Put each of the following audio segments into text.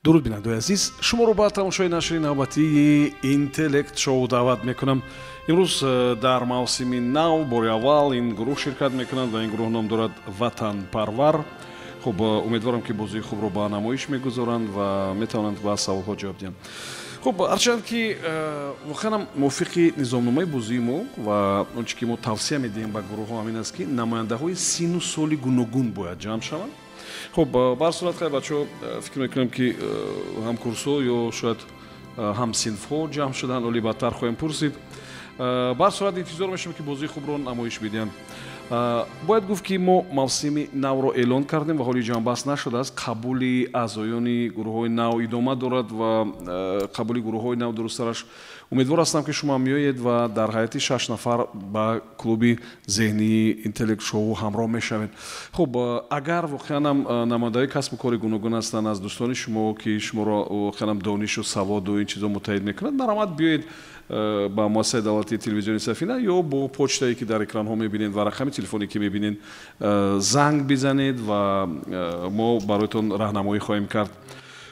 дуруд бинандаи азиз, шуморо ба тамошои нашри навбатии интеллект шоу даъват мекунам. имрӯз дар мавсими нав бори аввал ин гурӯҳ ширкат мекунад ва ин гурӯҳ ном дорад ватанпарвар. хуб, умедворам ки бозии хубро ба намоиш мегузоранд ва метавонанд ба саволҳо ҷавоб диҳанд. хуб, ҳарчанд ки воқеан мувофиқи низомномаи бозии мо ва он чӣ ки мо тавсия медиҳем ба гурӯҳҳо ҳамин аст ки намояндаҳои сину соли гуногун бояд ҷамъ шаванд. хуб, ба ҳар сурат хай бачаҳо фикр мекунам ки ҳамкурсҳо ё шояд ҳамсинфҳо ҷамъ шуданд, оли бадтар хоҳем пурсид. ба ҳар сурат интизор мешавем ки бозии хубро намоиш бидиҳанд. бояд гуфт ки мо мавсими навро эълон кардем ва ҳоли ҷамъбаҳс нашудааст. қабули аъзоёни гурӯҳҳои нав идома дорад ва қабули гурӯҳҳои нав дурусттараш умедвор ҳастам ки шумо меоед ва дар ҳайати 6 нафар ба клуби зеҳнии интеллект шоу ҳамроҳ мешавед. хуб, агар воқеанам намояндаҳои касбу кори гуногун ҳастанд аз дӯстони шумо ки шуморо воқеанам донишу саводу ин чизо муттаҳид мекунад, марҳамат биёед ба муассисаи давлатии телевизиони Сафина ё бо почтае ки дар экранҳо мебинед ва рақами телефоне ки мебинед занг бизанед ва мо бароятон раҳнамоӣ хоҳем кард.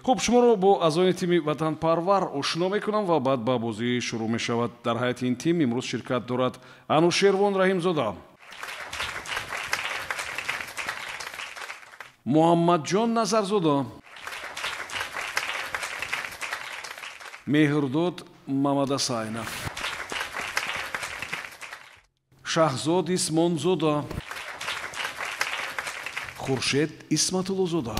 хуб, шуморо бо аъзоёни тими ватанпарвар ошно мекунам ва баъд ба бозӣ шурӯъ мешавад. дар ҳайати ин тим имрӯз ширкат дорад Анушервон Раҳимзода, Муҳаммадҷон Назарзода, Меҳрдод Мамадасайнов, Шаҳзод Исмонзода, Хуршед Исматуллозода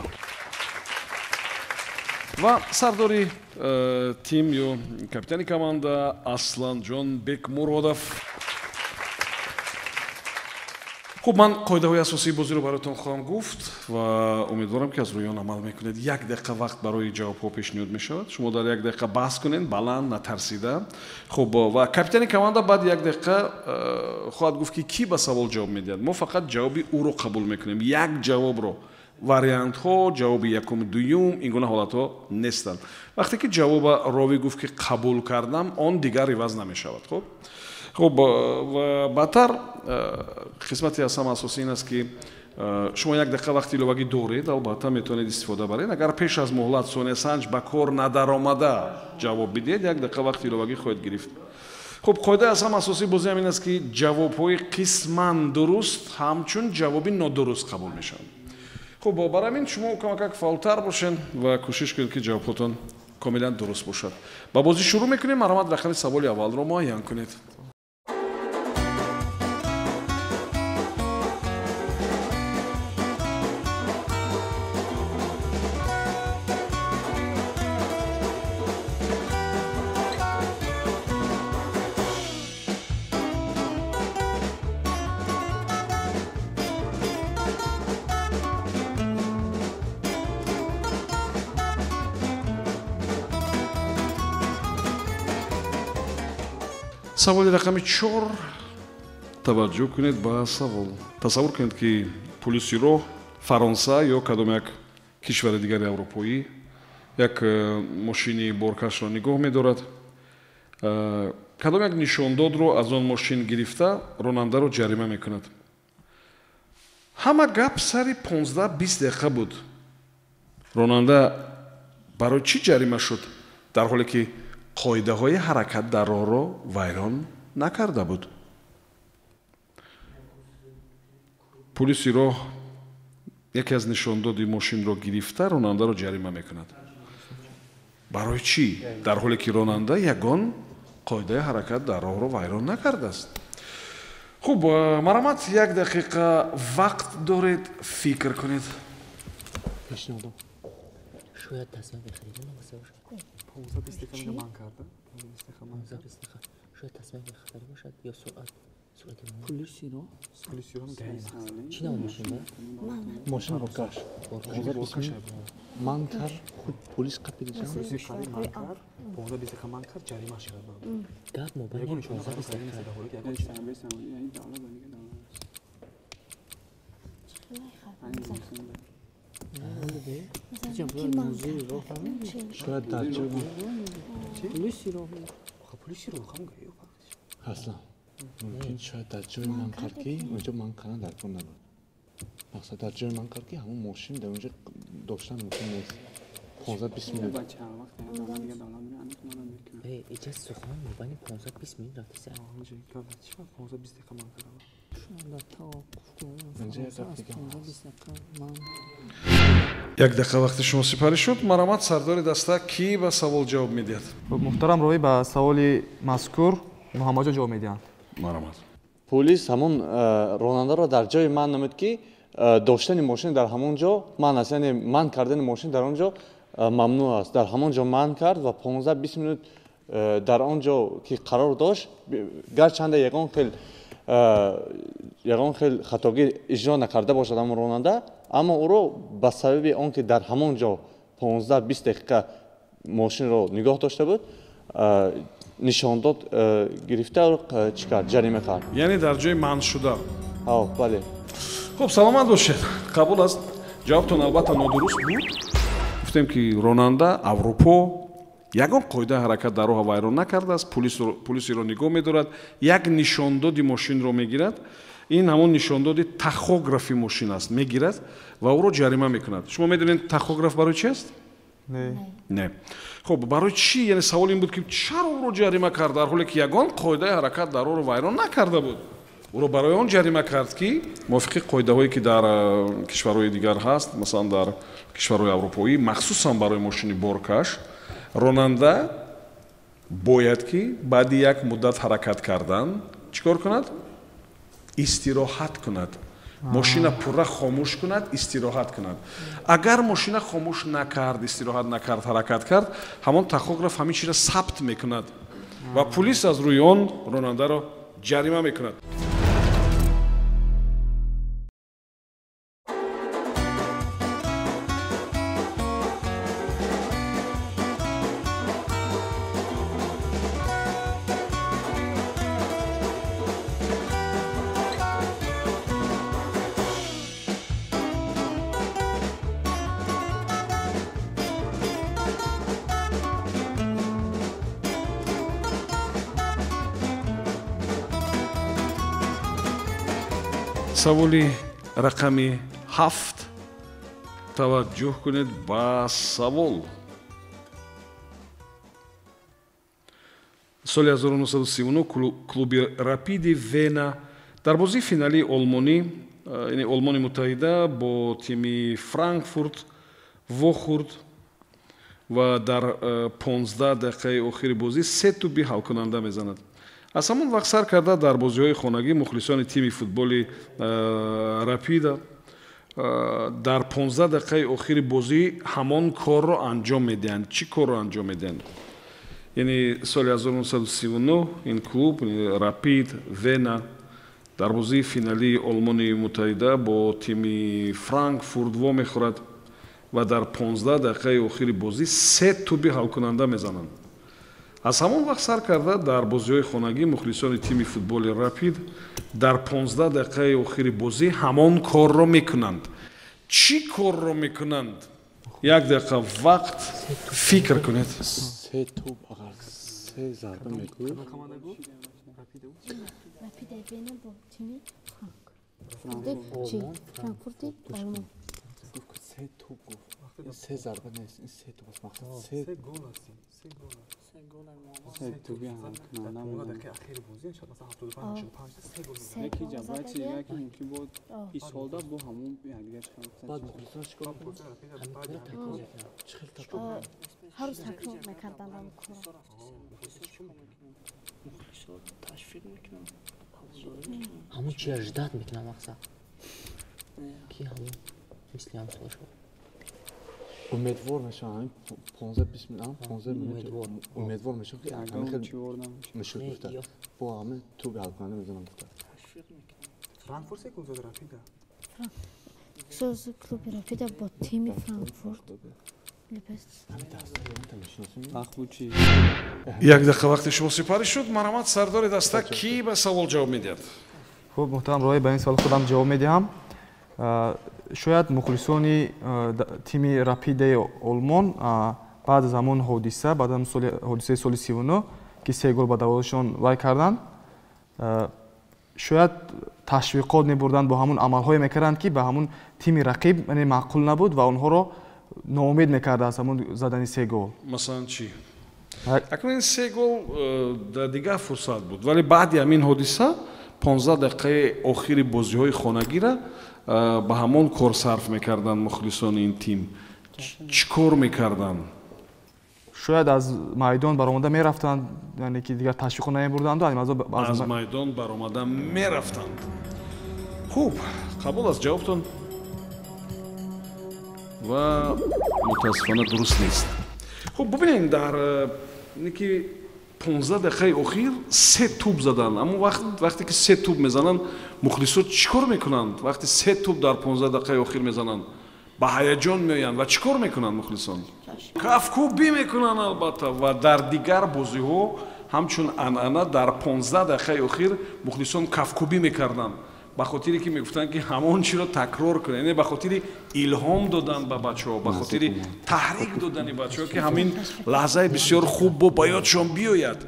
ва сардори тим ё капитани команда Асланҷон Бекмуродов. хуб, ман қоидаҳои асосии бозиро баротон хоҳам гуфт ва умедворам ки аз рӯи он амал мекунед. 1 дақиқа вақт барои ҷавобҳо пешниҳод мешавад. шумо дар 1 дақиқа баҳс кунед, баланд, натарсида. хуб, ва капитани команда баъд 1 дақиқа хоҳад гуфт ки кӣ ба савол ҷавоб медиҳад. мо фақат ҷавоби ӯро қабул мекунем, як ҷавобро. вариантҳо, ҷавоби якум, дуюм, ин гуна ҳолатҳо нестанд. вақте ки ҷавоба ровӣ гуфт ки қабул кардам, он дигар иваз намешавад. хуб, ва баъдтар қисмати аз ҳама асосӣ ин аст ки шумо 1 дақиқа вақти иловагӣ доред, албатта метавонед истифода баред. агар пеш аз муҳлат сониясанҷ ба кор надаромада ҷавоб бидиҳед, 1 дақиқа вақти иловагӣ хоҳед гирифт. хуб, қоидаи аз ҳама асосии бозӣ ҳамин аст ки ҷавобҳои қисман дуруст ҳамчун ҷавоби нодуруст қабул мешаванд. хуб, барои ҳамин шумо камакак фаъолтар бошед ва кӯшиш кунед ки ҷавобҳотон комилан дуруст бошад. ба бозӣ шурӯъ мекунем. марҳамат, рақами саволи аввалро муайян кунед. саволи рақами 4. таваҷҷӯҳ кунед ба савол. тасаввур кунед ки пулиси роҳ Фаронса ё кадом як кишвари дигари аврупоӣ як мошини боркашро нигоҳ медорад. кадом як нишондодро аз он мошин гирифта ронандаро ҷарима мекунад. ҳама гап сари 15-20 дақиқа буд. ронанда барои чӣ ҷарима шуд, дар ҳоле ки қоидаҳои ҳаракат дар роҳро вайрон накарда буд? пулиси роҳ яке аз нишондоди мошинро гирифта ронандаро ҷарима мекунад. барои чӣ, дар ҳоле ки ронанда ягон қоидаи ҳаракат дар роҳро вайрон накардааст? хуб, марҳамат, 1 дақиқа вақт доред, фикр кунед. شاید تصمیم بخرید واسه باشه 15-20 دقیقه من کردم 15-20 دقیقه شاید تصمیم بخری باشد یا سرعت پلیسی رو چی نام ماشین ده؟ ماشین بارکش من کر خود پلیس قپید پلیسی قپید من کر 15-20 دقیقه من کر جریمه کردم گپ موبایل 15-20 شاید در جا پلیسی رو هم گریه اصلا ممکن شاید در جای من کرکی اونجا من کنن در کن نبود مقصد در جای من کرکی همون ماشین در اونجا داشتن ممکن نیست 15-20 минут. اجازه سخن میبینی 15-20 minut رفته سر як дақиқа вақти шумо сипарӣ шуд. Маромад сардори даста кӣ ба савол ҷавоб медиҳад? муҳтарам роӣ ба саволи мазкур муҳаммадҷон ҷавоб медиҳанд. Маромад. Полис ҳамон ронандаро дар ҷои ман намуд ки доштани мошин дар ҳамон ҷо ман аст, яъне ман кардани мошин дар он ҷо мамнӯъ аст. Дар ҳамон ҷо ман кард ва 15-20 минут дар он ҷо ки қарор дошт, гарчанда ягон хел хатогӣ иҷро накарда бошад ҳамон ронанда, аммо ӯро ба сабаби он ки дар ҳамон ҷо 15-20 дақиқа мошинро нигоҳ дошта буд, нишондод гирифта чӣ кард, ҷарима кард. Яъне дар ҷои манъ шуда. Бале. Хуб, саломат бошед. Қабул аст. Ҷавобтон албатта нодуруст буд. Гуфтем ки ронанда Аврупо ягон қоидаи ҳаракат дар роҳ вайрон накардааст. Полисиро нигоҳ медорад, як нишондоди мошинро мегирад. ин ҳамон нишондоди тахографи мошин аст, мегирад ва ӯро ҷарима мекунад. шумо медонед тахограф барои чи аст? Не. Хуб, барои чӣ? Яъне савол ин буд ки чаро ӯро ҷарима кард дар ҳоле ки ягон қоидаи ҳаракат дар роҳро вайрон накарда буд. ӯро барои он ҷарима кард ки мувофиқи қоидаҳое ки дар кишварҳои дигар ҳаст, масалан дар кишварҳои аврупоӣ, махсусан барои мошини боркаш, ронанда бояд ки баъди як муддат ҳаракат кардан чӣ кор кунад? Истироҳат кунад. Мошина пурра хомӯш кунад, истироҳат кунад. Агар мошина хомӯш накард, истироҳат накард, ҳаракат кард, ҳамон тахограф ҳамин чизро сабт мекунад ва пулис аз рӯи он ронандаро ҷарима мекунад. саволи рақами 7. таваҷҷӯҳ кунед ба савол. соли 1939 клуби рапиди Вена дар бозии финалии Олмони Муттаҳида бо тими Франкфурт вохӯрд ва дар 15 дақиқаи охири бозӣ 3 туби ҳалкунанда мезанад. аз ҳамон вақт сар карда дар бозиҳои хонагӣ мухлисони тими футболи рапида дар 15 дақиқаи охири бозӣ ҳамон корро анҷом медиҳанд. чӣ корро анҷом медиҳанд? яъне соли 1939 ин клуб рапид Вена дар бозии финалии Олмони Муттаҳида бо тими Франкфурт вомехӯрад ва дар 15 дақиқаи охири бозӣ 3 туби ҳалкунанда мезананд. аз ҳамон вақт сар карда дар бозиҳои хонагӣ мухлисони тими футболи рапид дар 15 дақиқаи охири бозӣ ҳамон корро мекунанд. чӣ корро мекунанд? як дақиқа вақт фикр кунед. 3 туб агар 3 зарба мекунад. Rapide Vena bu timi Frankfurti Alman. 3 tub гуфт. 3 зарба нест, ин 3 туб аст. мақсад 3 гол аст. 3 гол аст. 3 туби ҳам кунанд. намуда дақиқаи ахири бозӣ шояд масалан 75 45 3 гол. яки ҷабати яки мумкин буд исолда бо ҳамон якдигар чиқар. баъд мухлисон чикор кунанд? чӣ хел такрор? ҳар рӯз такрор мекарданд он корро. مخلصات تشویق میکنم همون چی اجداد میکنم مقصد کی همون مثل هم سال شد امیدوار میشم همین 15-20 minut 15 minut امیدوار میشم که میشه گفته با همه تو به حلقانه میزنم گفته تشویق میکنم فرانکفورت سه کلوب رپیده سوز کلوب رپیده با تیم فرانکفورت як дақиқа вақти шумо сипарӣ шуд. Маромад сардори даста кӣ ба савол ҷавоб медиҳад? хуб муҳтарам роҳӣ ба ин савол худам ҷавоб медиҳам. шояд мухлисони тими рапидаи олмон баъд аз ҳамон ҳодиса баъд аз ҳодисаи соли 39 ки 3 гол ба давозашон вай карданд, шояд ташвиқот мебурданд, бо ҳамон амалҳое мекарданд ки ба ҳамон тими рақиб маъқул набуд ва онҳоро ноумед мекарда аз ҳамон задани 3 гол. масалан чӣ Ҳа- акнун 3 гол дар дигар фурсат буд вале баъди ҳамин ҳодиса 15 дақиқаи охири бозиҳои хонагира ба ҳамон кор сарф мекарданд мухлисони ин тим. Чӣ кор мекарданд? шояд аз майдон баромада мерафтанд, яъне ки дигар ташвиқо намебурданду аз майдон баромада мерафтанд. хуб, қабул аст ҷавобтон ва мутаассифона дуруст нест. хуб бубинед дар ки 15 дақиқаи охир 3 тӯб задан. Аммо вақте ки 3 тӯб мезананд мухлисо чӣ кор мекунанд? вақте 3 тӯб дар 15 дақиқаи охир мезананд ба ҳаяҷон меоянд ва чӣ кор мекунанд мухлисон? кафкӯбӣ мекунанд албатта ва дар дигар бозиҳо ҳамчун анъана дар 15 дақиқаи охир мухлисон кафкӯбӣ мекарданд ба хотире ки мегуфтанд ки ҳамон чиро такрор кунанд, яъне ба хотири илҳом додан ба бачаҳо, ба хотири таҳрик додани бачаҳо ки ҳамин лаҳзаи бисёр хуб бо ба ёдшон биёяд.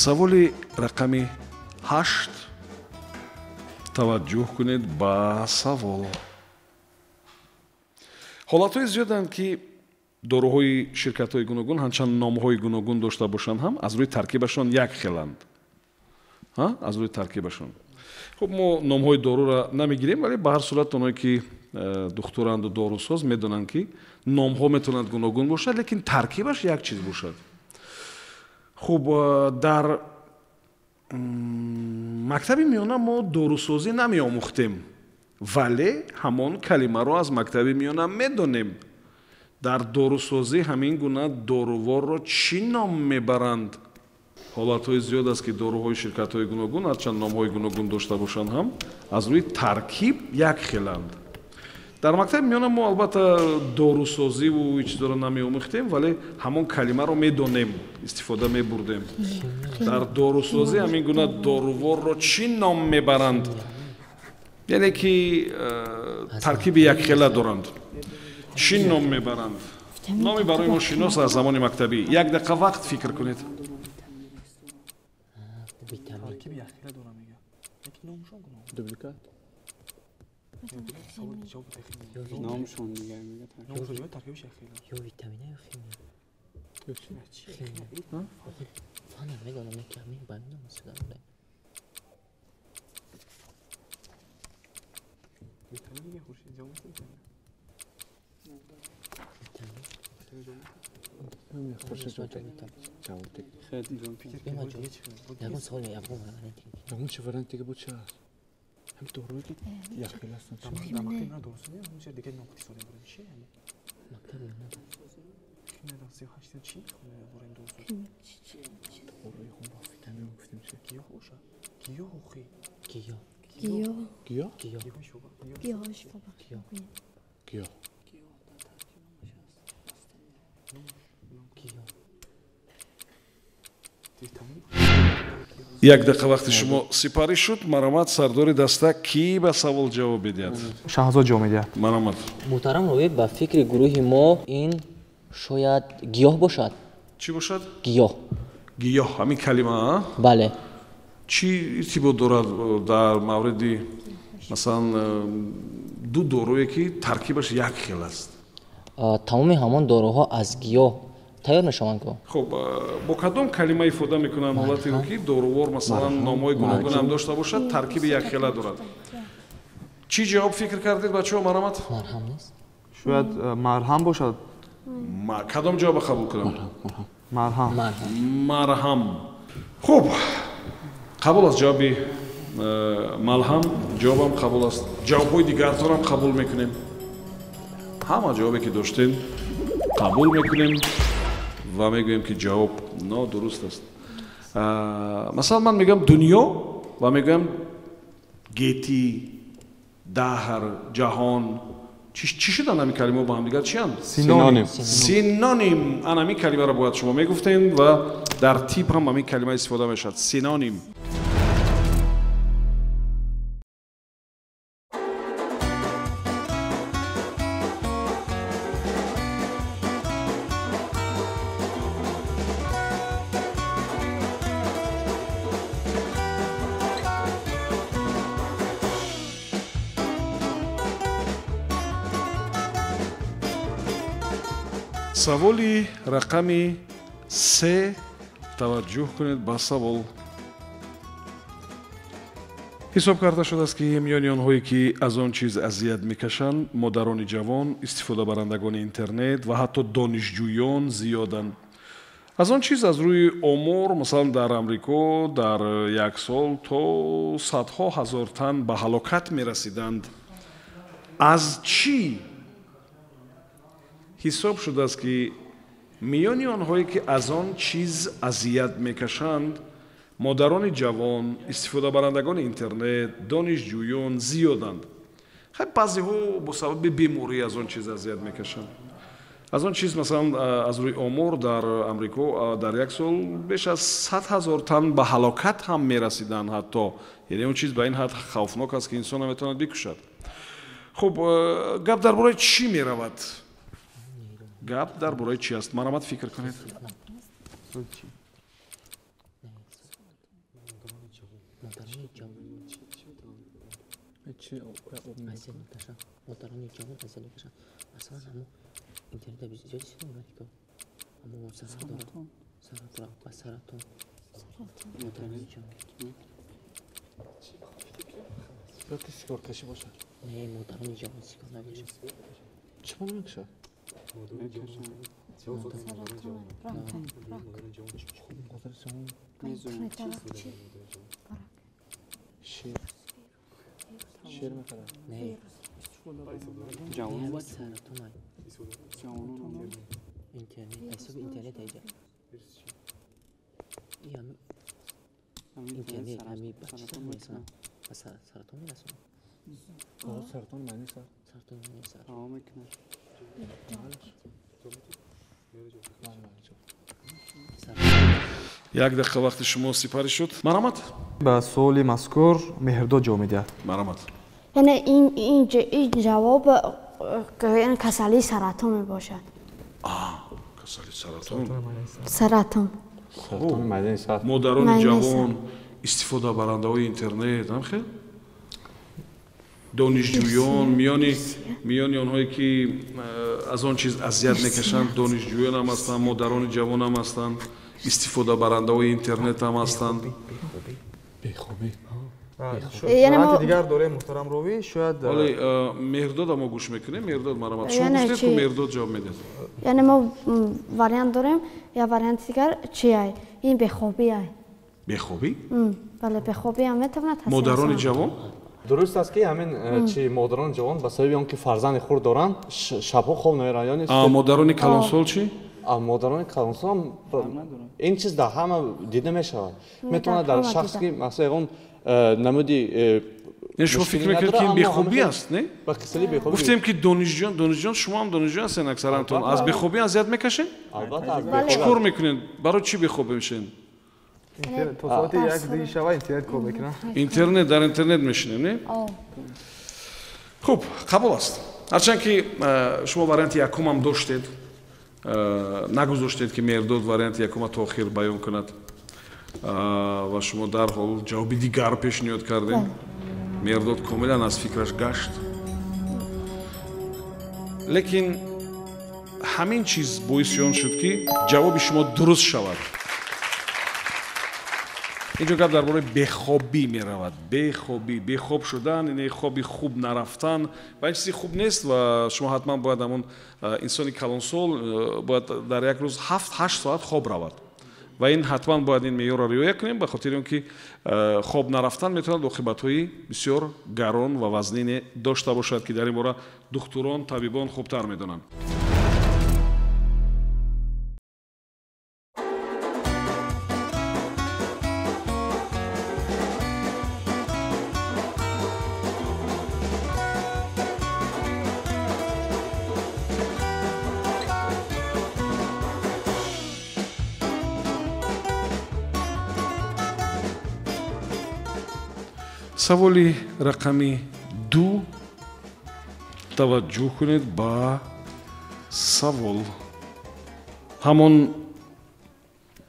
саволи рақами 8 таваҷҷӯҳ кунед ба савол. ҳолатҳои зиёданд ки доруҳои ширкатҳои гуногун ҳанчанд номҳои гуногун дошта бошанд ҳам аз рӯи таркибашон як хеланд. аз рӯи таркибашон хуб мо номҳои дорура намегирем, вале ба ҳар сурат онҳое ки духтуранду дорусоз медонанд ки номҳо метавонанд гуногун бошад, лекин таркибаш як чиз бошад. хуб дар мактаби миёна мо дорусозӣ намеомӯхтем, вале ҳамон калимаро аз мактаби миёна медонем. дар дорусозӣ ҳамин гуна доруворро чӣ ном мебаранд? ҳолатҳои зиёд аст ки доруҳои ширкатҳои гуногун ҳарчанд номҳои гуногун дошта бошанд ҳам аз рӯи таркиб як хеланд. дар мактаби миёна мо албатта дорусозиву чизоро намеомӯхтем, вале ҳамон калимаро медонем, истифода мебурдем. дар дорусозӣ ҳамин гуна доруворро чӣ ном мебаранд? яъне ки таркиби якхела доранд. чӣ ном мебаранд? номи барои мо шинос аз замони мактабӣ. як дақиқа вақт фикр кунед. دبلیکات نامشون میگه ترکیبش خیلی یا ویتامینه یا خیمیه فانا میگم که همین بنده مثلا ویتامین خورشید جواب خورشید جواب خیلی جون فکر نگم سوال میگم نگم چه ورنتی که بود چه هم دوروی که یک خیلی هستن در مکتب نه درست نیست اون چه دیگه نقطه سوال برای چیه مکتب نه نه در 38 چی خونه برای درست دوروی خون با ویتامین گفتیم چه گیاه باشه گیاه خوی گیاه گیاه گیاه گیاه як дақиқа вақти шумо сипарӣ шуд. Маромад сардори даста ки ба савол ҷавоб бидиҳад? шаҳзод ҷавоб медиҳад. Маромад. муҳтарам роӣ ба фикри гурӯҳи мо ин шояд гиёҳ бошад. Чӣ бошад? гиёҳ. Гиёҳ ҳамин калима бале. чӣ иртибот дорад дар мавриди масалан ду доруе ки таркибаш як хел аст? тамоми ҳамон доруҳо аз гиёҳ тайёр мешаванд ку. хуб бо кадом калима ифода мекунанд ҳолате ки дорувор масалан номҳои гуногун ҳам дошта бошад, таркиби якхела дорад? чӣ ҷавоб фикр кардед бачаҳо? Маромад? марҳам нест? шояд марҳам бошад. кадом ҷавоба қабул кунам? марҳам. марҳам. хуб қабул аст ҷавоби малҳам. ҷавобам қабул аст. ҷавобҳои дигарторам қабул мекунем. ҳама ҷавобе ки доштем қабул мекунем ва мегӯем ки ҷавоб нодуруст аст. масалан ман мегӯям дунё ва мегӯям гети, даҳр, ҷаҳон چی شد انمی کلمه با هم دیگر چی هستند؟ سینونیم. سینونیم. انمی کلمه را باید شما میگفتین و در تیپ هم همین کلمه استفاده میشد. سینونیم. سوالی رقمی 3 توجه کنید با سوال. حساب کرده شده است که میان آنهایی که از آن چیز اذیت میکشند مادران جوان، استفاده برندگان اینترنت و حتی دانشجویان زیادند. از آن چیز از روی امور مثلا در امریکا در یک سال تا صدها هزار تن به هلاکت میرسیدند. از چی حساب شده است که میان آنهایی که از آن چیز اذیت میکشند مادران جوان، استفاده برندگان اینترنت، دانشجویان زیادند. خیلی بعضی‌ها با سبب بیماری از آن چیز اذیت میکشند. از آن چیز مثلا از روی امور در امریکا در یک سال بیش از 100,000 تن به هلاکت هم میرسیدند حتی. یعنی اون چیز به این حد خوفناک است که انسان نمیتواند بکشد. خب گپ درباره چی میرود؟ گپ درباره چی است؟ مرامت فکر کنید. یک دقیقه وقت شما سپری شد. مرامت با سوالی مذکور مهرداد جواب میدهد. مرامت یعنی این جواب یعنی کسلی سرطان می باشد. کسلی سرطان. سرطان. مادران جوان، استفاده برنده های اینترنت هم خیلی دانشجویان میانی آنهایی که از آن چیز اذیت میکشند دانشجویان هم هستند، مادران جوان هم هستند، استفاده برنده های اینترنت هم هستند. یعنی دیگر دوره محترم روی شاید ولی مهرداد ما گوش میکنیم. مهرداد مرامت شما گفتید که مهرداد جواب میده. یعنی ما واریانت داریم یا واریانت دیگر چیه؟ این بخوابی ای. بخوابی؟ بله بخوابی هم میتواند هست. مادران جوان؟ درست است که همین چی مادران جوان به سبب آنکه فرزند خود دارند شبها خواب نمیبرند. مادران کلانسال چی؟ مادران کلانسال هم این چیز در همه دیده میشود. میتونه در شخص که مثلا اون نمودی شما فکر میکنید که این بخوابی است نه؟ با کسلی بخوابی. گفتیم که دانشجویان شما هم دانشجو هستین اکثرا از بخوابی اذیت میکشین؟ البته چیکار میکنین؟ برای چی بخوابی میشین؟ تا ساعت 1 دیگه شب اینترنت کار میکنن. اینترنت در اینترنت میشینین نه؟ خب قبول است. هرچند که شما واریانت یکم هم داشتید نگذاشتید که مهرداد واریانت یکم تاخیر بیان کند و شما در حال جوابی دیگر پیشنهاد کردین. مهرداد کاملا از فکرش گشت. لیکن همین چیز باعث آن شد که جواب شما درست شود. اینجا گپ درباره بخوابی می رود. بخواب شدن، یعنی خوابی خوب نرفتن و این چیزی خوب نیست و شما حتما باید همون انسانی کلانسال باید در یک روز 7-8 ساعت خواب رود و این حتما باید این معیار را رعایت کنیم به خاطر اینکه خواب نرفتن میتواند عاقبت‌های بسیار گران و وزنین داشته باشد که در این باره دکتران طبیبان خوبتر میدونند. саволи рақами 2 таваҷҷӯҳ кунед ба савол. ҳамон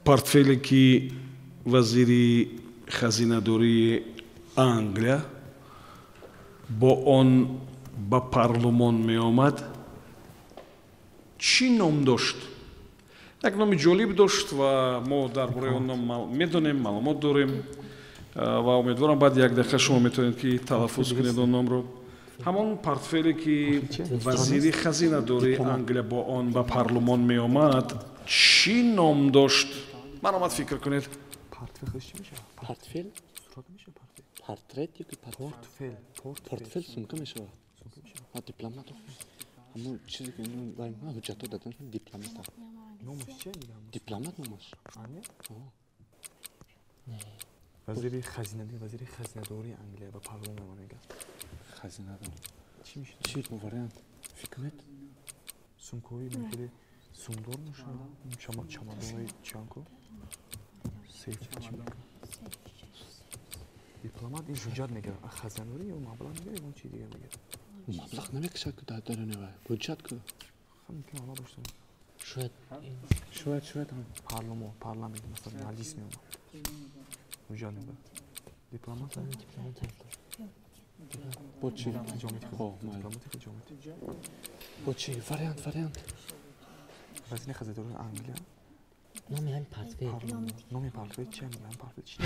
портфеле ки вазири хазинадории Англия бо он ба парлумон меомад чӣ ном дошт? як номи ҷолиб дошт ва мо дар бораи он ном медонем, маълумот дорем ва умедворам баъди як дақиқа шумо метавонед ки талаффуз кунед он номро. ҳамон портфеле ки вазири хазинадории Англия бо он ба парлумон меомад чӣ ном дошт? маромад фикр кунед. Портфель? Портрет yoki portfel sumka meshava. Ha diplomat. Ammo chizgi va hujjat dadan diplomat. Nomuş chi? Diplomat nomuş. Ani? Vaziri xazinadori Angliya va parlament megan. Xazinador. Chimish? Chit bu variant. Hükümet. Sumkoyi mekeli sumdormuş ha. Chamadoy chanko. Seyf chimka. Diplomat in hujjat megan. Xazinadori yo mablag megan yo chi diga megan. Mablag nima kishak darane va hujjat ku. Hamki ola boshdan. Şöyle tamam. Parlament mesela meclis mi ama? Hujjat megan. Diplomat ha. Bu çi? Bu çi? Variant. Vaziri xazinadori Angliya. Nomi ham portfel. Nomi portfel chi? Portfel chi?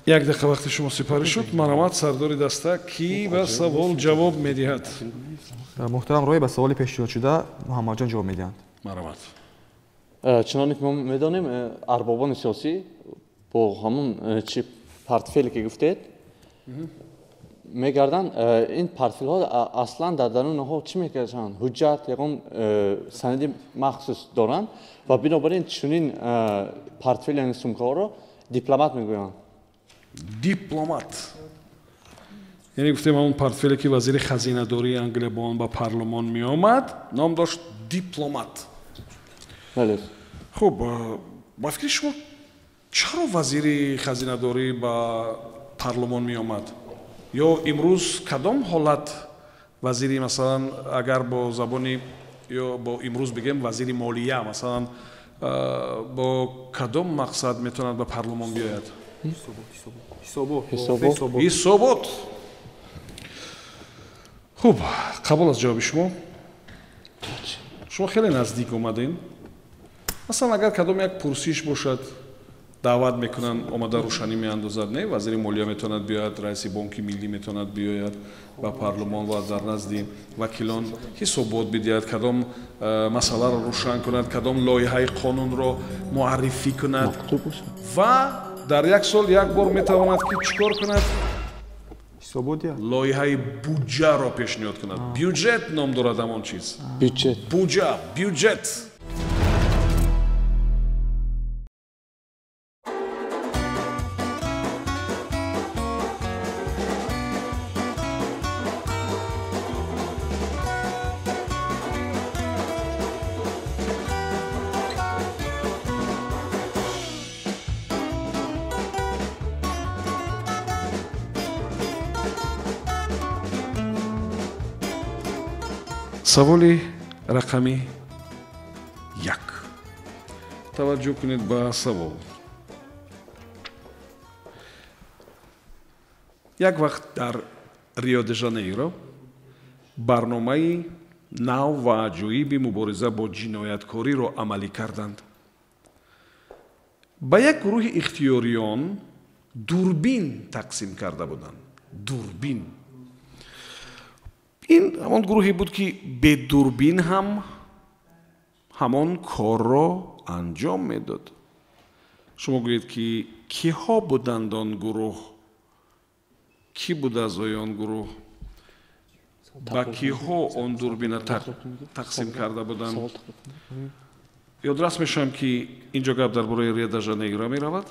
як дақиқа вақти шумо сипарӣ шуд. маромад сардори даста ки ба савол ҷавоб медиҳад. Muhtaram Roy ба саволи пешниҳод шуда Муҳаммадҷон ҷавоб медиҳанд. маромад. Чуноне ки мо медонем арбобони сиёсӣ бо ҳамон чи портфеле ки гуфтед мегарданд ин портфелҳо аслан дар даруни онҳо чӣ мекарданд? Ҳуҷҷат ягон санади махсус доранд ва бинобар ин чунин портфел яъне сумкаҳоро дипломат мегӯянд. дипломат яъне гуфтем ҳамон портфеле ки вазири хазинадории Англия бо он ба парлумон меомад ном дошт дипломат. Бале. хуб ба фикри шумо чаро вазири хазинадорӣ ба парлумон меомад? ё имрӯз кадом ҳолат вазири масалан агар бо забони ё бо имрӯз бигем вазири молия масалан бо кадом мақсад метавонад ба парлумон биёяд? ҳисобот. хуб қабул аст ҷавоби шумо. шумо хеле наздик омадин. масалан агар кадом як пурсиш бошад даъват мекунанд омада рӯшанӣ меандозад не вазири молия метавонад биёяд, раиси бонки миллӣ метавонад биёяд ба парлумон ва дар назди вакилон ҳисобот бидиҳад, кадом масъаларо рӯшан кунад, кадом лоиҳаи қонунро муаррифӣ кунад ва дар як сол як бор метавонад ки чӣ кор кунад? лоиҳаи буҷаро пешниҳод кунад. бюҷет ном дорад ҳамон чиз. буҷа, бюҷет. саволи рақами 1. таваҷҷӯҳ кунед ба савол. як вақт дар рио де жанейро барномаи нав ва аҷоиби мубориза бо ҷинояткориро амалӣ карданд. ба як гурӯҳи ихтиёриён дурбин тақсим карда буданд. дурбин. ин ҳамон гурӯҳе буд ки бе дурбин ҳам ҳамон корро анҷом медод. шумо гӯед ки киҳо буданд он гурӯҳ? кӣ буд аъзои он гурӯҳ? ба киҳо он дурбина тақсим карда буданд? ёдрас мешавам ки инҷо гап дар бораи рио де жанейро меравад.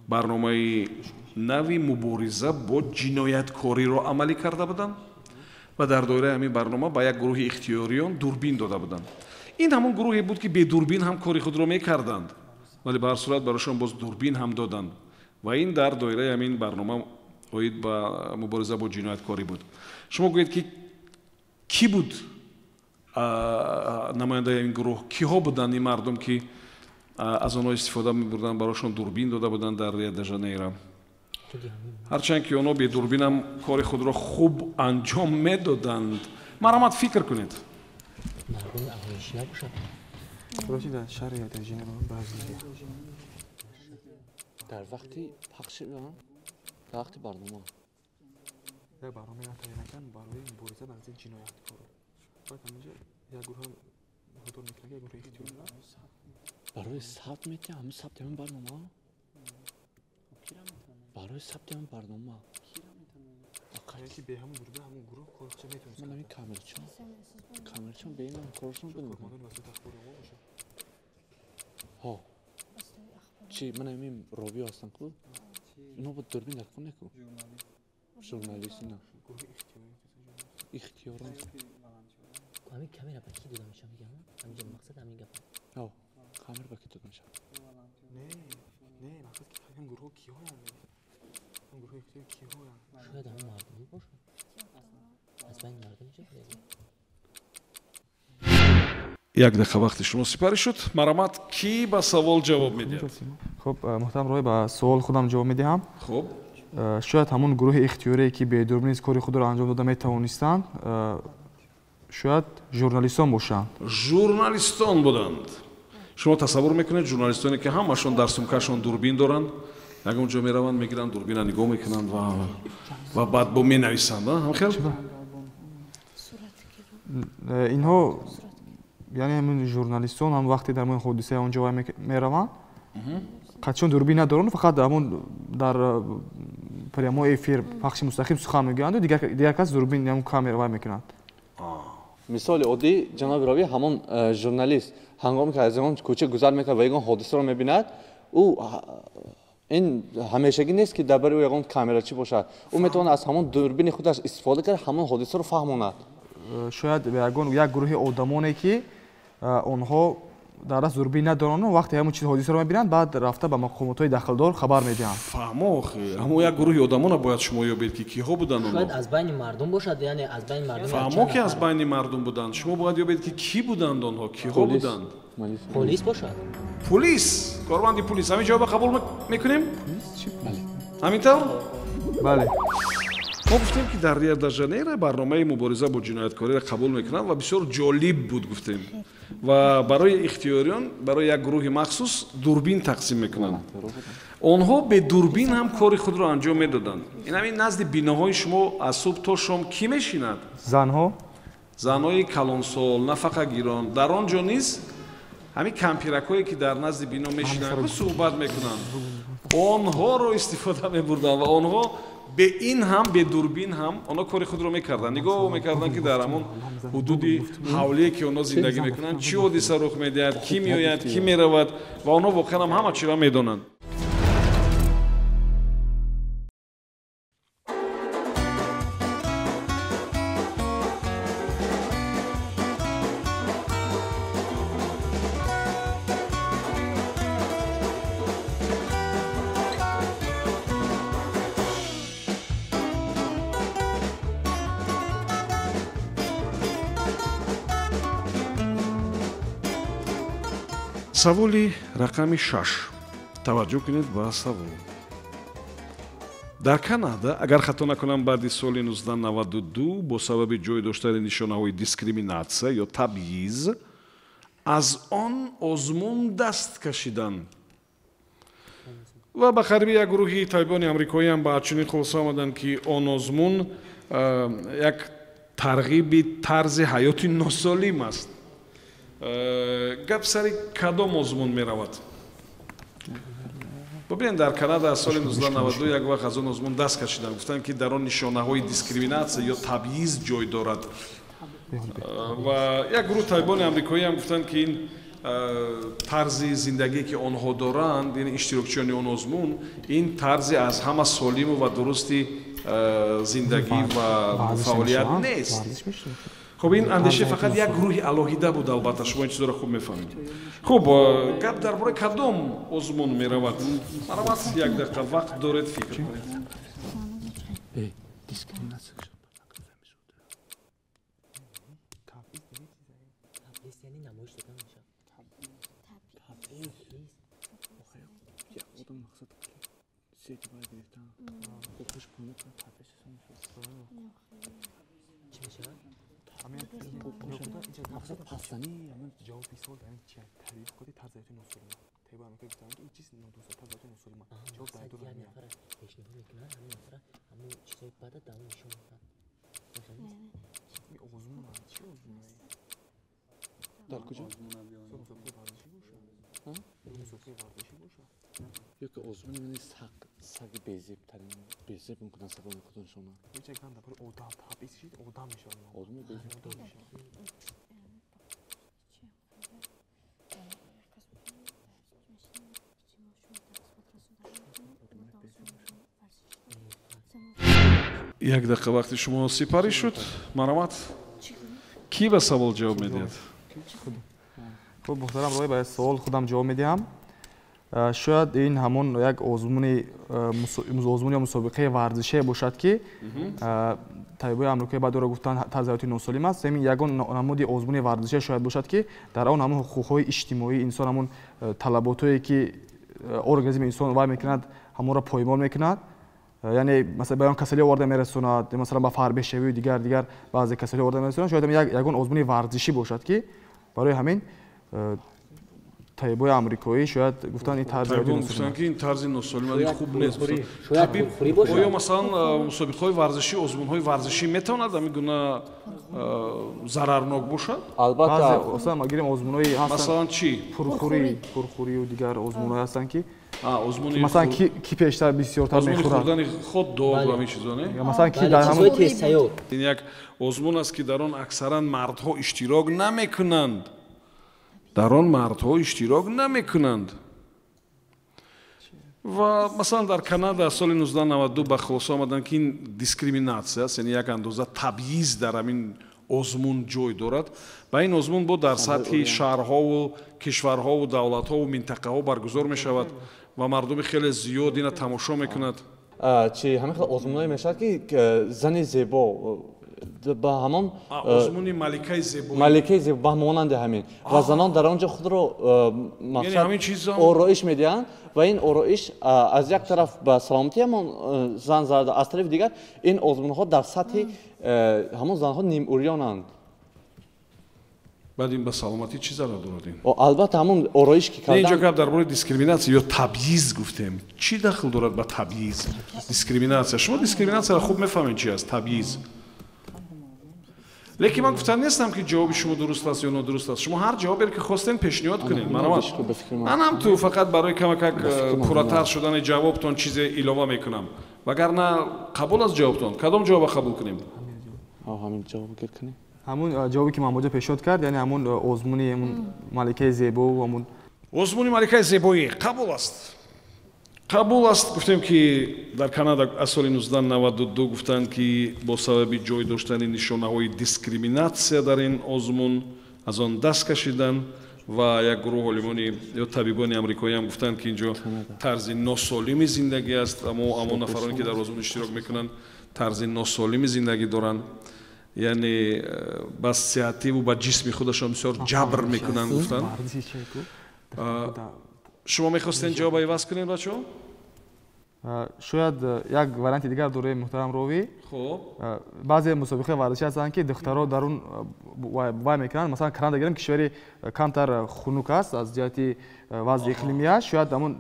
барномаи нави мубориза бо ҷинояткориро амалӣ карда буданд ва дар доираи ҳамин барнома ба як гурӯҳи ихтиёриён дурбин дода буданд. ин ҳамон гурӯҳе буд ки бе дурбин ҳам кори худро мекарданд, вале ба ҳар сурат барошон боз дурбин ҳам доданд ва ин дар доираи ҳамин барнома оид ба мубориза бо ҷинояткорӣ буд. Шумо гӯед ки кӣ буд намояндаи ин гурӯҳ? киҳо буданд ин мардум ки аз онҳо истифода мебурданд, барошон дурбин дода буданд дар Рио де Жанейро? ҳарчанд ки онҳо бе дурбинам кори худро хуб анҷом медоданд. марҳамат, фикр кунед. дар вақти пахши дар вақти барнома як барномаи таъин накан барои мубориза бар зидди ҷинояткор. Баъд ҳаминҷо як гурӯҳ ҳузур мекунад, як гурӯҳ ихтиёр барои сабт метиҳам ҳамин сабти ҳамин барнома барои сабти ҳамин барнома яки бе ҳамин дурбин ҳамин гурӯҳ корча метавонад. ман ҳамин камерчон бе ин коршон модел васит ахбори ово боша. ҳо чӣ ман ҳамин робиё ҳастам ку ино бо дурбин дар хона ку журналист ина ихтиёрон ҳамин камера ба ки дода мешава мегам ҳаминҷо мақсад ҳамин гап ҳо камера ба ки дода мешава не мақсад ки ҳамин гурӯҳ киҳоянд ҳамин гурӯҳ ихтиёр киҳоянд шояд ҳамин мардум бошад аз байни мардум ҷо буд як дақиқа вақти шумо сипарӣ шуд. марҳамат, кӣ ба савол ҷавоб медиҳад? хуб муҳтарам роҳӣ, ба суол худам ҷавоб медиҳам. хуб, шояд ҳамун гурӯҳи ихтиёрие ки бе дурбин кори худро анҷом дода метавонистанд, шояд журналистон бошанд. журналистон буданд. шумо тасаввур мекунед журналистоне ки ҳамашон дар сумкашон дурбин доранд, ягон ҷо мераванд, мегиранд дурбина нигоҳ мекунанд ва баъд бо менависанд. ҳамхел инҳо яъне ҳамин журналистон ҳам вақте дар мои ҳодисаи он ҷо мераванд, қатъиан дурбин надоранд, фақат ҳамун дар прямои эфир пахши мустақим сухан мегӯянд ва дигар кас дурбин ҳамун камера вай мекунанд. мисоли оддӣ ҷаноби ровӣ ҳамон журналист ҳангоме ки аз он кӯча гузар мекард ва ягон ҳодисаро мебинад, ӯ ин ҳамешагӣ нест ки дар бари ӯ ягон камерачӣ бошад. ӯ метавонад аз ҳамон дурбини худаш истифода кард, ҳамон ҳодисаро фаҳмонад. шояд як гурӯҳи одамоне ки онҳо дар аст дурбин надоранд, вақте ҳамон чиз ҳодисаро мебинанд, баъд рафта ба мақомотҳои дахлдор хабар медиҳанд. фаҳмо охи ҳамон як гурӯҳи одамона бояд шумо ёбед ки киҳо буданд онҳо. шояд аз байни мардум бошад, яъне аз байни мардум фаҳмо ки аз байни мардум буданд, шумо бояд ёбед ки кӣ буданд онҳо, киҳо буданд. полис бошад. пулис, корманди пулис. ҳамин ҷавоба қабул мекунем? ҳамин тавр? бале. мо гуфтем ки дар Рио де Жанейро барномаи мубориза бо ҷинояткориро қабул мекунанд ва бисёр ҷолиб буд гуфтем. ва барои ихтиёриён, барои як гурӯҳи махсус дурбин тақсим мекунанд. онҳо бе дурбин ҳам кори худро анҷом медоданд. ин ҳамин назди биноҳои шумо аз субҳ то шом кӣ мешинад? занҳо, занҳои калонсол, нафақагирон. дар он ҷо низ ҳамин кампиракҳое ки дар назди бино мешинанд ва суҳбат мекунанд, онҳоро истифода мебурданд ва онҳо бе ин ҳам бе дурбин ҳам онҳо кори худро мекарданд. нигоҳ мекарданд ки дар ҳамон ҳудуди ҳавлие ки онҳо зиндагӣ мекунанд чӣ ҳодиса рух медиҳад, кӣ меояд, кӣ меравад ва онҳо воқеан ҳам ҳама чиро медонанд. саволи рақами 6. таваҷҷӯҳ кунед ба савол. дар Канада, агар хато накунам, баъди соли 1992 бо сабаби ҷой доштани нишонаҳои дискриминатсия ё табъиз аз он озмун даст кашиданд. ва ба қариби як гурӯҳи табибони амрикоӣ ҳам ба чунин хулоса омаданд ки он озмун як тарғиби тарзи ҳаёти носолим аст. гап сари кадом озмун меравад? бубинед дар Канада аз соли 1992 як вақт аз он озмун даст кашиданд. гуфтанд ки дар он нишонаҳои дискриминатсия ё табъиз ҷой дорад. ва як гурӯҳ табибони амрикоӣ ҳам гуфтанд ки ин тарзи зиндагие ки онҳо доранд, яъне иштирокчиёни он озмун, ин тарзи аз ҳама солиму ва дурусти зиндагӣ ва фаъолият нест. خب این اندیشه فقط یک گروه علاهیده بود. البته شما این چیزا رو خوب میفهمید. خب گپ درباره کدام ازمون میرود؟ مرا یک دقیقه وقت دارید فکر کنید. دیسکریمیناسیون تبلیغ یعنی نمایش دادن میشه. یا خودم مقصد سیتی باید گرفتم خوش کنید تبلیغ چی میشه؟ مقصد پاسانی من جواب سوال یعنی چیه؟ تعریف کنید طرزتون نسخه تبا هم که گفتم که این چیز ندوست طرزتون نسخه ما جواب دادن دور یعنی میاد نفر پیشنهاد میکنن همین نفر همون چیزای بعد دامون نشون میدن. این اوزمون من چی اوزمونه؟ در کجا؟ مسابقه ورزشی باشه. مسابقه ورزشی باشه. یا که عضوان من سگ بیزیب ترین بیزیب میکنن سبب کدوم شما هیچ اگرم در آدم تبعیض شید آدم میشه عضوان بیزیب آدم میشه یک دقیقه وقتی شما سپاری شد مرامت کی به سوال جواب میدید؟ خب محترم روی به سوال خودم جواب میدم. شاید این همون یک آزمون یا مسابقه ورزشی باشد که طیبای آمریکایی بعد را گفتن تضاد نوسالم است. همین یگان نمودی آزمون ورزشی شاید باشد که در آن همون حقوق‌های اجتماعی انسان همون طلباتایی که ارگانیسم انسان وای میکند همون را پایمال میکند. یعنی مثلا بیان کسلی آورده میرسوند مثلا با فربه شوی و دیگر بعضی کسلی آورده میرسوند شاید یگان آزمون ورزشی باشد که برای همین طیبای آمریکایی شاید گفتن این طرز گفتن که این طرز نوسالمانی خوب نیست. طبیب آیا مثلا مسابقه‌های ورزشی آزمون‌های ورزشی میتواند همین گونه ضررناک باشد؟ البته مثلا ما گیریم آزمون‌های هستن مثلا چی؟ پرخوری و دیگر آزمون‌های هستن که آزمونی مثلا کی پیشتر بسیارتر میخورد خوردن خود داغ و همین چیزا نه؟ یا مثلا کی در همون این یک آزمون است که در آن اکثرا مردها اشتراک نمیکنند. در آن مردها اشتراک نمیکنند. و مثلا در کانادا سال 1992 به خلاصه آمدن که این دیسکریمیناسیون است، یعنی یک اندازه تبعیض در همین آزمون جای دارد. با این آزمون با در سطح شهرها و کشورها و دولتها و منطقه ها برگزار می شود و مردم خیلی زیاد این تماشا میکند. چی همین خیلی آزمونایی میشد که زن زیبا با همون آزمون ملکه زیبا مانند همین و زنان در آنجا خود رو مقصد آرایش میدهند و این آرایش از یک طرف به سلامتی همون زن زده از طرف دیگر این آزمون ها در سطح همون زن ها نیم اوریانند. بعد این به سلامتی چی ضرر دارد این؟ البته همون آرایش که کردن اینجا گپ درباره دیسکریمیناسیون یا تبعیض گفتیم. چی دخل دارد با تبعیض؟ دیسکریمیناسیون شما دیسکریمیناسیون را خوب میفهمید چی است تبعیض. لیکن من گفتم نیستم که جواب شما درست است یا نادرست است. شما هر جوابی که خواستین پیشنهاد کنین. من هم تو فقط برای کمک پراتر شدن جوابتون چیز علاوه میکنم. وگرنه قبول از جوابتون کدام جواب قبول کنیم؟ همین جواب کنیم. همون جوابی که محمود پیشنهاد کرد یعنی همون آزمونی همون ملکه زیبا و همون آزمون ملکه زیبایی قبول است. قبول است. گفتیم که در کانادا از سال 1992 گفتند که با سبب جای داشتن نشانه‌های دیسکریمیناسیون در این آزمون از آن دست کشیدن و یک گروه علمانی یا طبیبان آمریکایی هم گفتند که اینجا طرز ناسالم زندگی است. اما نفرانی که در آزمون اشتراک میکنن طرز ناسالم زندگی دارن، یعنی با صحتی و با جسم خودشان بسیار جبر میکنن. گفتن شما میخواستین جواب عوض کنین بچه‌ها؟ شاید یک وارنت دیگر دوره محترم روی. خب بعضی مسابقه ورزشی هستند که دخترها در اون وای میکنن. مثلا کانادا گرم کشوری کمتر خنک است از جهت وضع اقلیمیش. شاید همون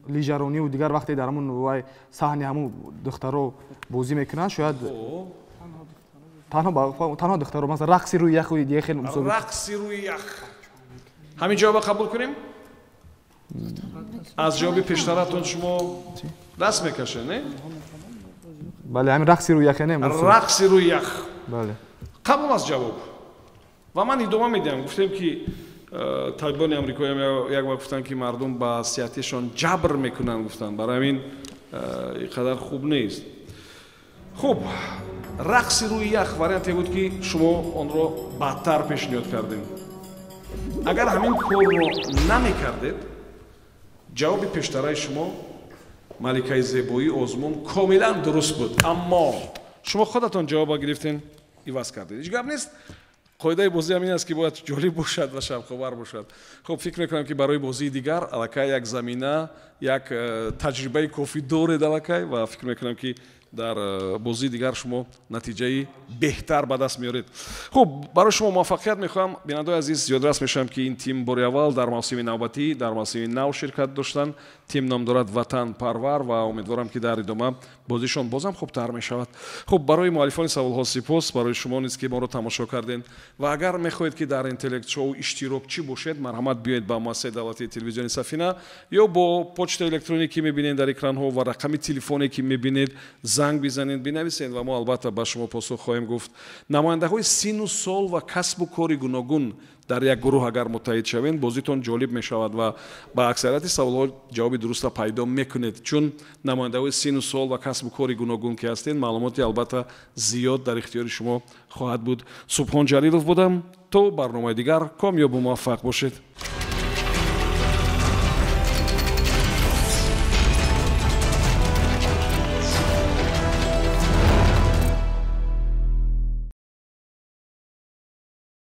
لیجرونی و دیگر وقتی در همون وای صحنه همون دخترها بازی میکنن شاید تنها دخترها مثلا رقص روی یخ و دیگه خیلی مسابقه رقص روی یخ. همین جواب قبول کنیم؟ از جواب پیشترتون شما دست میکشه نه؟ بله همین رقص روی یخ نه؟ رقص روی یخ. بله قبول از جواب. و من ادامه میدم. گفتیم که طبیبان آمریکایی هم یک وقت گفتن که مردم با صحتشان جبر میکنن. گفتن برای همین اینقدر خوب نیست. خب رقص روی یخ وارنتی بود که شما آن را بدتر پیشنهاد کردین. اگر همین کار رو نمیکردید جواب پیشترای شما маликаи зебои озмун комилан дуруст буд. Аммо шумо худатон ҷавоба гирифтин, иваз кардед. Ҳеҷ гап нест. қоидаи бозӣ ҳамин аст ки бояд ҷолиб бошад ва шавқовар бошад. Хуб, фикр мекунам ки барои бозии дигар аллакай як замина, як таҷрибаи кофӣ доред аллакай ва фикр мекунам ки дар бозии дигар шумо натиҷаи беҳтар ба даст меоред. Хуб, барои шумо муваффақият мехоҳам. Бинандаи азиз, ёдрас мешавам ки ин тим бори аввал дар мавсими навбатӣ, дар мавсими нав ширкат доштанд. Тим ном дорад Ватан Парвар ва умедворам ки дар идома бозишон бозам хубтар мешавад. Хуб, барои муаллифони саволҳо сипос, барои шумо низ ки моро тамошо карден ва агар мехоҳед ки дар интеллект шоу иштирокчӣ бошед, марҳамат биёед ба муассисаи давлатии телевизиони Сафина ё бо почтаи электроние ки мебинед дар экранҳо ва рақами телефоне ки мебинед занг бизанед, бинависед ва мо албатта ба шумо посух хоҳем гуфт. намояндаҳои сину сол ва касбу кори гуногун дар як гурӯҳ агар муттаҳид шавед, бозитон ҷолиб мешавад ва ба аксарияти саволҳо ҷавоби дуруста пайдо мекунед, чун намояндаҳои сину сол ва касбу кори гуногун ки ҳастед, маълумоти албатта зиёд дар ихтиёри шумо хоҳад буд. Субҳон Ҷалилов будам. То барномаи дигар комёбу муваффақ бошед.